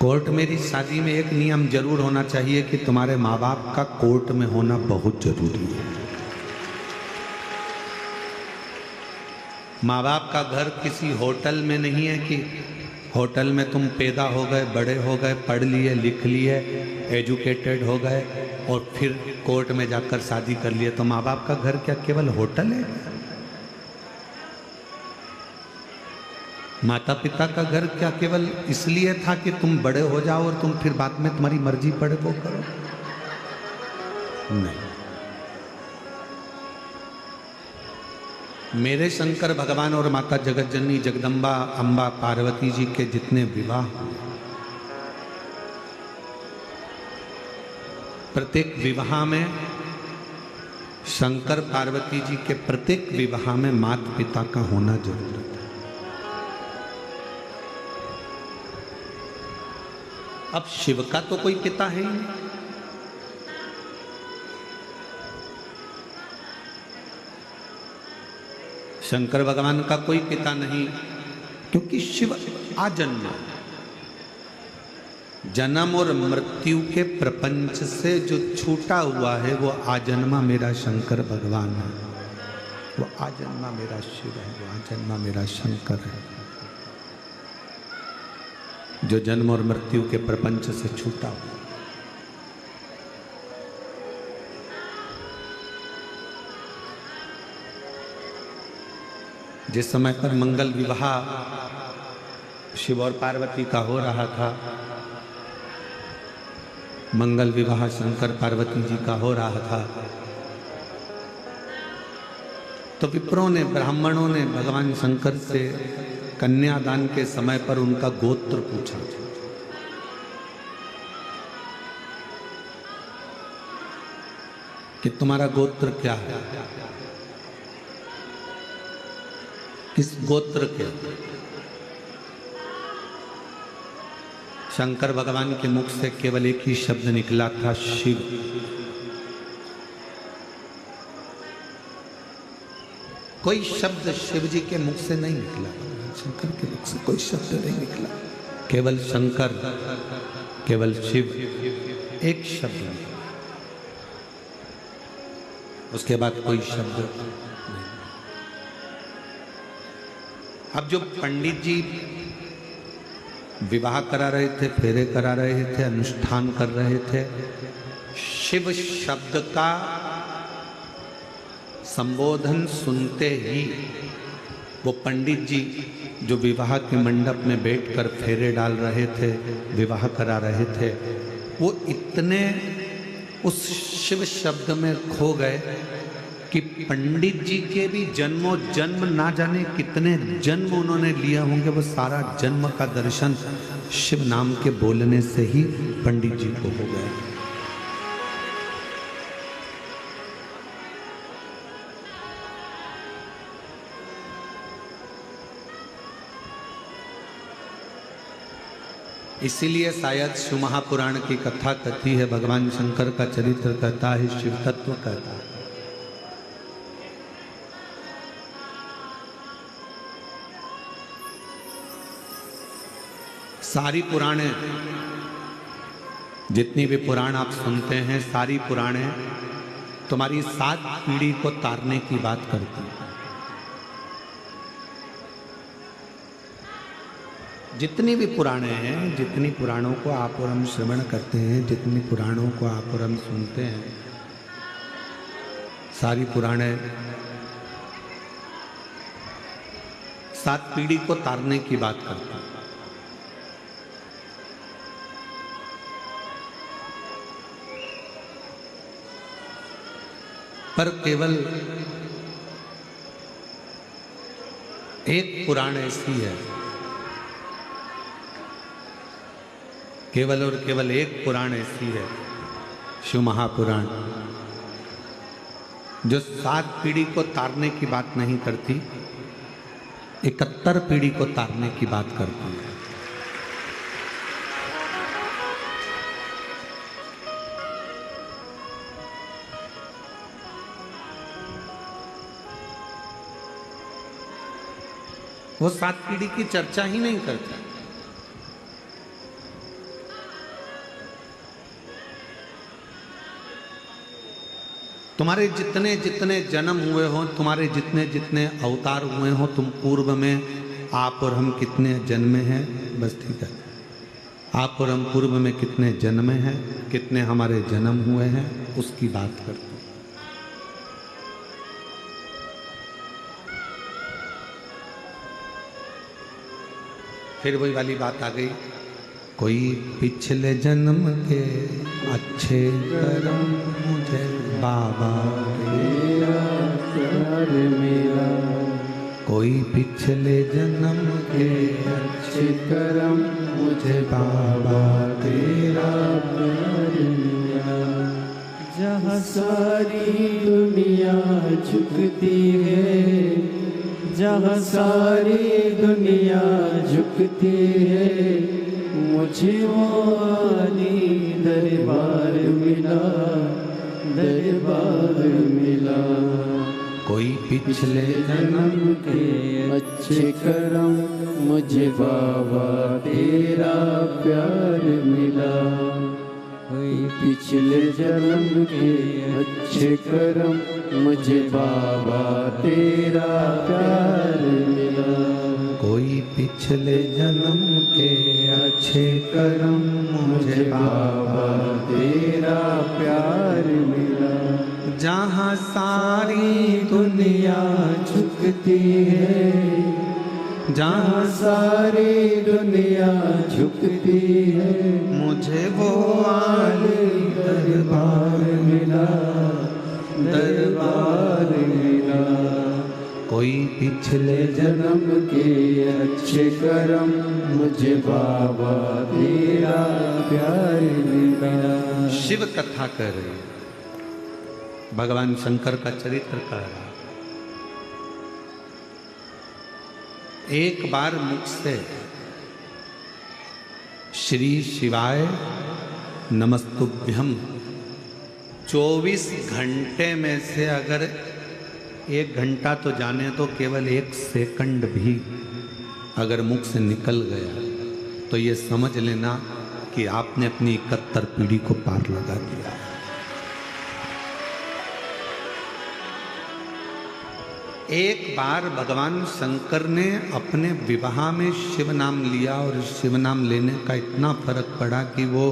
Court मेरी शादी में एक नियम जरूर होना चाहिए कि तुम्हारे माँ बाप का कोर्ट में होना बहुत जरूरी है। माँ बाप का घर किसी होटल में नहीं है कि होटल में तुम पैदा हो गए, बड़े हो गए, पढ़ लिए, लिख लिए, एजुकेटेड हो गए और फिर कोर्ट में जाकर शादी कर लिए। तो माँ बाप का घर क्या केवल होटल है? माता पिता का घर क्या केवल इसलिए था कि तुम बड़े हो जाओ और तुम फिर बाद में तुम्हारी मर्जी पड़े वो करो? नहीं। मेरे शंकर भगवान और माता जगत जननी जगदम्बा अम्बा पार्वती जी के जितने विवाह, प्रत्येक विवाह में शंकर पार्वती जी के प्रत्येक विवाह में माता पिता का होना जरूरी है। अब शिव का तो कोई पिता है ही नहीं। शंकर भगवान का कोई पिता नहीं, क्योंकि शिव आजन्मा, जन्म और मृत्यु के प्रपंच से जो छूटा हुआ है वो आजन्मा मेरा शंकर भगवान है, वो आजन्मा मेरा शिव है, वो आजन्मा मेरा शंकर है, जो जन्म और मृत्यु के प्रपंच से छूटा हुआ। जिस समय पर मंगल विवाह शिव और पार्वती का हो रहा था, मंगल विवाह शंकर पार्वती जी का हो रहा था, तो विप्रों ने, ब्राह्मणों ने भगवान शंकर से कन्यादान के समय पर उनका गोत्र पूछा। कि तुम्हारा गोत्र क्या है, किस गोत्र के? शंकर भगवान के मुख से केवल एक ही शब्द निकला था, शिव। कोई शब्द शिव जी के मुख से नहीं निकला, शंकर के मुख से कोई शब्द नहीं निकला, केवल शंकर, केवल शिव, एक शब्द नहीं, उसके बाद कोई शब्द नहीं। अब जो पंडित जी विवाह करा रहे थे, फेरे करा रहे थे, अनुष्ठान कर रहे थे, शिव शब्द का संबोधन सुनते ही वो पंडित जी जो विवाह के मंडप में बैठकर फेरे डाल रहे थे, विवाह करा रहे थे, वो इतने उस शिव शब्द में खो गए कि पंडित जी के भी जन्मों जन्म ना जाने कितने जन्म उन्होंने लिया होंगे, वो सारा जन्म का दर्शन शिव नाम के बोलने से ही पंडित जी को हो गया। इसीलिए शायद शिव महापुराण की कथा कहती है, भगवान शंकर का चरित्र कहता है, शिव तत्व कहता है। सारी पुराणे, जितनी भी पुराण आप सुनते हैं, सारी पुराणे तुम्हारी 7 पीढ़ी को तारने की बात करती है। जितनी भी पुराणे हैं, जितनी पुराणों को आप और हम श्रवण करते हैं, जितनी पुराणों को आप और हम सुनते हैं, सारी पुराणे 7 पीढ़ी को तारने की बात करती हैं। पर केवल एक पुराण ऐसी है, केवल और केवल एक पुराण ऐसी है, शिव महापुराण, जो 7 पीढ़ी को तारने की बात नहीं करती, 71 पीढ़ी को तारने की बात करती है। वो 7 पीढ़ी की चर्चा ही नहीं करता। तुम्हारे जितने जितने जन्म हुए हो, तुम्हारे जितने जितने अवतार हुए हो, तुम पूर्व में आप और हम कितने जन्मे हैं, बस ठीक है, आप और हम पूर्व में कितने जन्मे हैं, कितने हमारे जन्म हुए हैं, उसकी बात करते हैं। फिर वही वाली बात आ गई, कोई पिछले जन्म के अच्छे कर्म मुझे बाबा तेरा प्यार मिला, कोई पिछले जन्म के अच्छे कर्म मुझे बाबा तेरा प्यार मिला। जहाँ सारी दुनिया झुकती है, जहाँ सारी दुनिया झुकती है, मुझे वो आली दरबार मिला, दरबार मिला। कोई पिछले जन्म के अच्छे कर्म मुझे बाबा तेरा प्यार मिला, कोई पिछले जन्म के अच्छे कर्म मुझे बाबा तेरा प्यार मिला, कोई पिछले जन्म के अच्छे कर्म मुझे बाबा तेरा प्यार मिला। जहाँ सारी दुनिया झुकती है, जहाँ सारी दुनिया झुकती है, मुझे वो आले दरबार मिला, दरबार मिला। कोई पिछले जन्म के अच्छे कर्म मुझे बाबा तेरा प्यार मिला। शिव कथा कर रहे, भगवान शंकर का चरित्र कह रहा। एक बार मुख से श्री शिवाय नमस्तुभ्यम 24 घंटे में से अगर 1 घंटा तो जाने तो केवल 1 सेकंड भी अगर मुख से निकल गया तो ये समझ लेना कि आपने अपनी 71 पीढ़ी को पार लगा दिया। एक बार भगवान शंकर ने अपने विवाह में शिव नाम लिया और शिव नाम लेने का इतना फर्क पड़ा कि वो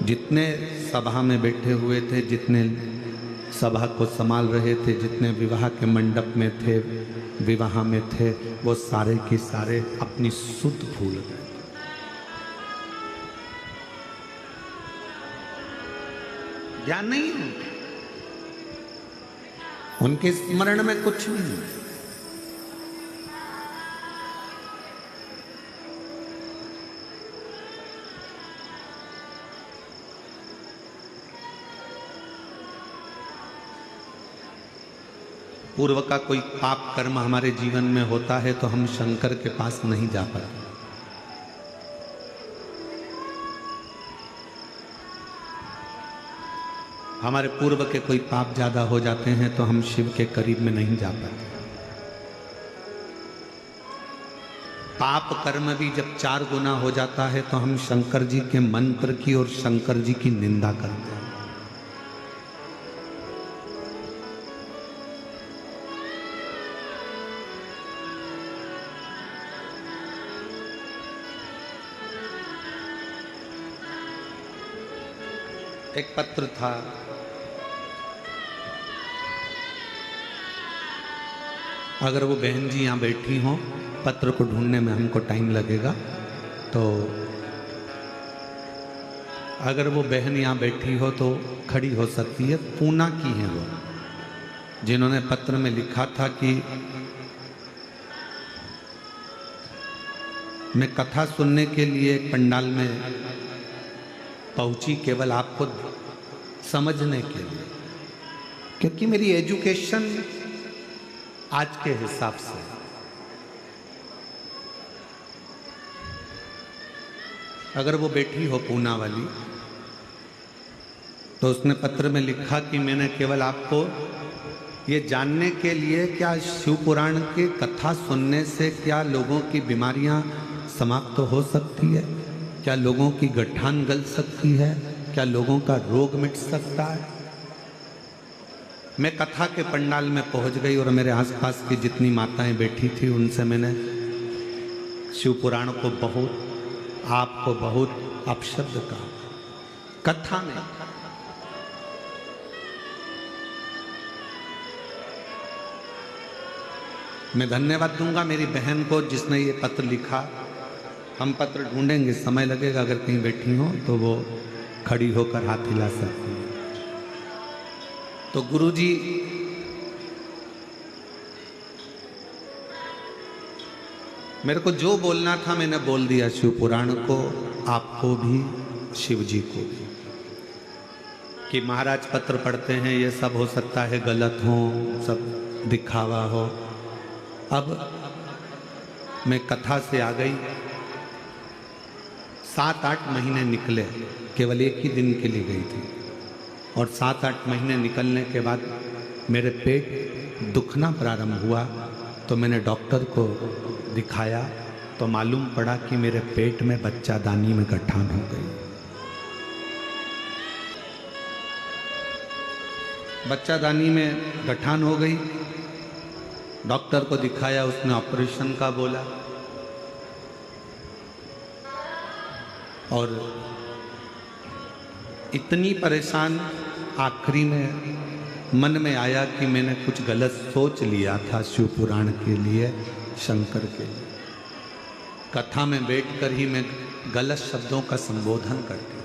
जितने सभा में बैठे हुए थे, जितने सभा को संभाल रहे थे, जितने विवाह के मंडप में थे, विवाह में थे, वो सारे के सारे अपनी सुध भूल गए। ज्ञान नहीं है उनके स्मरण में, कुछ नहीं। पूर्व का कोई पाप कर्म हमारे जीवन में होता है तो हम शंकर के पास नहीं जा पाते। हमारे पूर्व के कोई पाप ज्यादा हो जाते हैं तो हम शिव के करीब में नहीं जा पाते। पाप कर्म भी जब 4 गुना हो जाता है तो हम शंकर जी के मंत्र की और शंकर जी की निंदा करते हैं। एक पत्र था, अगर वो बहन जी यहाँ बैठी हों, पत्र को ढूंढने में हमको टाइम लगेगा, तो अगर वो बहन यहाँ बैठी हो तो खड़ी हो सकती है। पूना की है वो, जिन्होंने पत्र में लिखा था कि मैं कथा सुनने के लिए पंडाल में पहुंची केवल आपको समझने के लिए, क्योंकि मेरी एजुकेशन आज के हिसाब से अगर वो बैठी हो पूना वाली, तो उसने पत्र में लिखा कि मैंने केवल आपको ये जानने के लिए, क्या शिव पुराण की कथा सुनने से क्या लोगों की बीमारियां समाप्त हो सकती है, क्या लोगों की गठान गल सकती है, क्या लोगों का रोग मिट सकता है। मैं कथा के पंडाल में पहुंच गई और मेरे आसपास की जितनी माताएं बैठी थी उनसे मैंने शिव पुराण को बहुत, आपको बहुत अपशब्द कहा कथा में। मैं धन्यवाद दूंगा मेरी बहन को जिसने ये पत्र लिखा। हम पत्र ढूंढेंगे, समय लगेगा, अगर कहीं बैठी हो तो वो खड़ी होकर हाथ हिला सकती है। तो गुरुजी मेरे को जो बोलना था मैंने बोल दिया, शिव पुराण को, आपको भी, शिव जी को भी, कि महाराज पत्र पढ़ते हैं, ये सब हो सकता है गलत हो, सब दिखावा हो। अब मैं कथा से आ गई, 7-8 महीने निकले, केवल एक ही दिन के लिए गई थी, और 7-8 महीने निकलने के बाद मेरे पेट दुखना प्रारंभ हुआ। तो मैंने डॉक्टर को दिखाया तो मालूम पड़ा कि मेरे पेट में बच्चादानी में गठान हो गई। बच्चादानी में गठान हो गई। डॉक्टर को दिखाया, उसने ऑपरेशन का बोला, और इतनी परेशान, आखिरी में मन में आया कि मैंने कुछ गलत सोच लिया था शिव पुराण के लिए, शंकर के लिए। कथा में बैठकर ही मैं गलत शब्दों का संबोधन करती।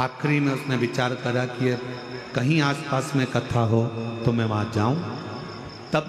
आखिरी में उसने विचार करा कि कहीं आसपास में कथा हो तो मैं वहाँ जाऊं। तब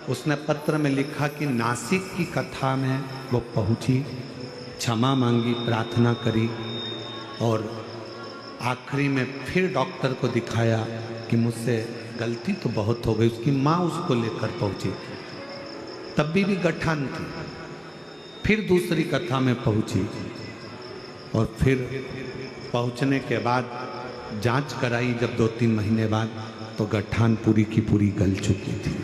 उसने पत्र में लिखा कि नासिक की कथा में वो पहुंची, क्षमा मांगी, प्रार्थना करी, और आखिरी में फिर डॉक्टर को दिखाया कि मुझसे गलती तो बहुत हो गई। उसकी माँ उसको लेकर पहुंची, तब भी गठान थी। फिर दूसरी कथा में पहुंची, और फिर पहुंचने के बाद जांच कराई जब 2-3 महीने बाद, तो गठान पूरी की पूरी गल चुकी थी।